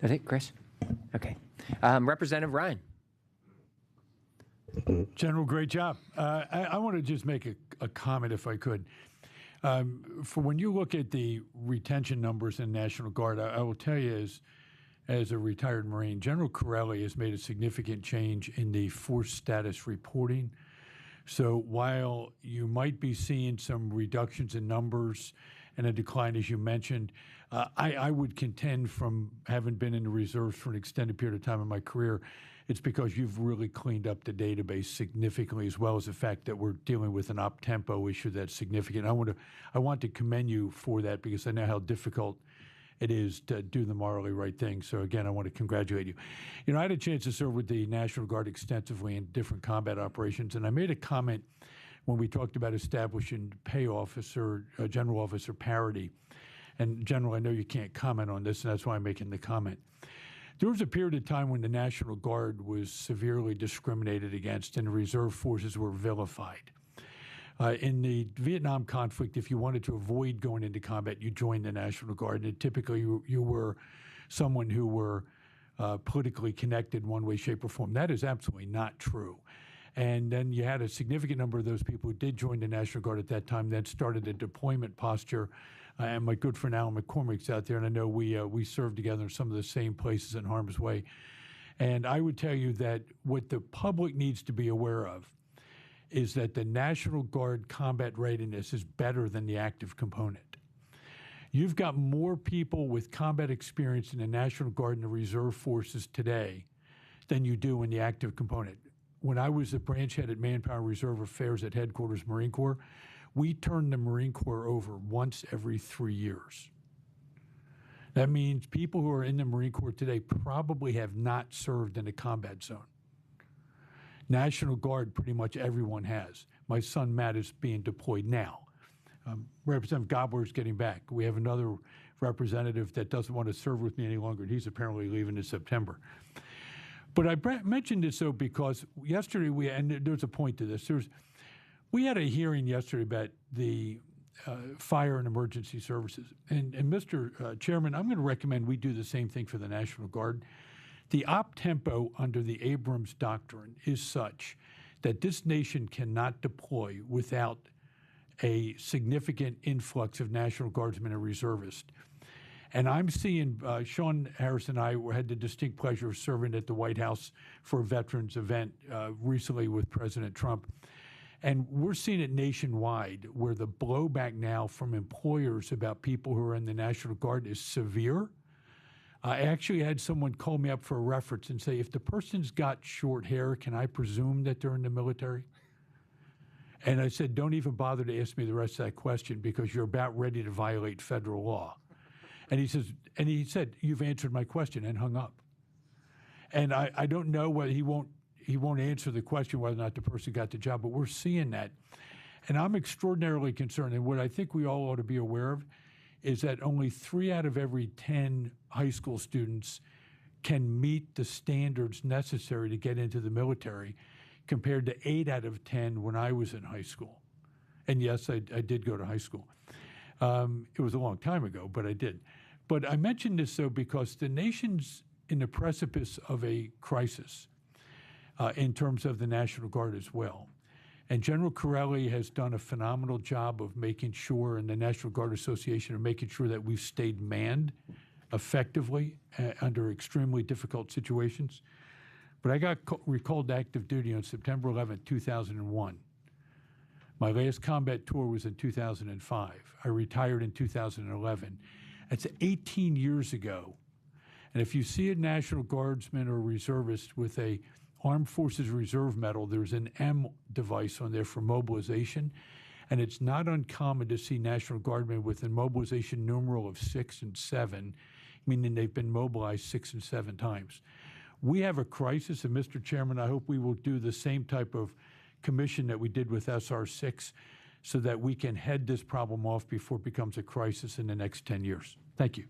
That's it, Chris? Okay. Representative Ryan. General, great job. I want to just make a comment, if I could. For when you look at the retention numbers in National Guard, I will tell you as a retired Marine, General Corelli has made a significant change in the force status reporting. So while you might be seeing some reductions in numbers and a decline, as you mentioned, I would contend, from having been in the reserves for an extended period of time in my career, it's because you've really cleaned up the database significantly, as well as the fact that we're dealing with an op-tempo issue that's significant. I want to commend you for that, because I know how difficult it is to do the morally right thing. So again, I want to congratulate you. You know, I had a chance to serve with the National Guard extensively in different combat operations, and I made a comment when we talked about establishing pay officer, general officer parity. And General, I know you can't comment on this, and that's why I'm making the comment. There was a period of time when the National Guard was severely discriminated against and the reserve forces were vilified. In the Vietnam conflict, if you wanted to avoid going into combat, you joined the National Guard, and typically you were someone who were politically connected in one way, shape, or form. That is absolutely not true. And then you had a significant number of those people who did join the National Guard at that time, then started a deployment posture. And my good friend Alan McCormick's out there, and I know we served together in some of the same places in harm's way. And I would tell you that what the public needs to be aware of is that the National Guard combat readiness is better than the active component. You've got more people with combat experience in the National Guard and the Reserve Forces today than you do in the active component. When I was the branch head at Manpower Reserve Affairs at Headquarters Marine Corps, we turned the Marine Corps over once every 3 years. That means people who are in the Marine Corps today probably have not served in a combat zone. National Guard, pretty much everyone has. My son Matt is being deployed now. Representative Gobbler is getting back. We have another representative that doesn't want to serve with me any longer, and he's apparently leaving in September. But I mentioned this, though, because yesterday and there's a point to this. We had a hearing yesterday about the fire and emergency services. And Mr. Chairman, I'm going to recommend we do the same thing for the National Guard. The op-tempo under the Abrams Doctrine is such that this nation cannot deploy without a significant influx of National Guardsmen and reservists. And I'm seeing, Sean Harris and I had the distinct pleasure of serving at the White House for a veterans event recently with President Trump. And we're seeing it nationwide, where the blowback now from employers about people who are in the National Guard is severe. I actually had someone call me up for a reference and say, if the person's got short hair, can I presume that they're in the military? And I said, don't even bother to ask me the rest of that question, because you're about ready to violate federal law. And he said, you've answered my question, and hung up. And I don't know whether he won't answer the question whether or not the person got the job, but we're seeing that. And I'm extraordinarily concerned. And what I think we all ought to be aware of is that only 3 out of every 10 high school students can meet the standards necessary to get into the military, compared to 8 out of 10 when I was in high school. And yes, I did go to high school. It was a long time ago, but I did. But I mention this, though, because the nation's in the precipice of a crisis in terms of the National Guard as well. And General Corelli has done a phenomenal job of making sure, and the National Guard Association, of making sure that we've stayed manned effectively under extremely difficult situations. But I got recalled to active duty on September 11, 2001. My last combat tour was in 2005. I retired in 2011. That's 18 years ago. And if you see a National Guardsman or reservist with a Armed Forces Reserve Medal, there's an M device on there for mobilization. And it's not uncommon to see National Guardmen with a mobilization numeral of 6 and 7, meaning they've been mobilized 6 and 7 times. We have a crisis, and Mr. Chairman, I hope we will do the same type of commission that we did with SR6, so that we can head this problem off before it becomes a crisis in the next 10 years. Thank you.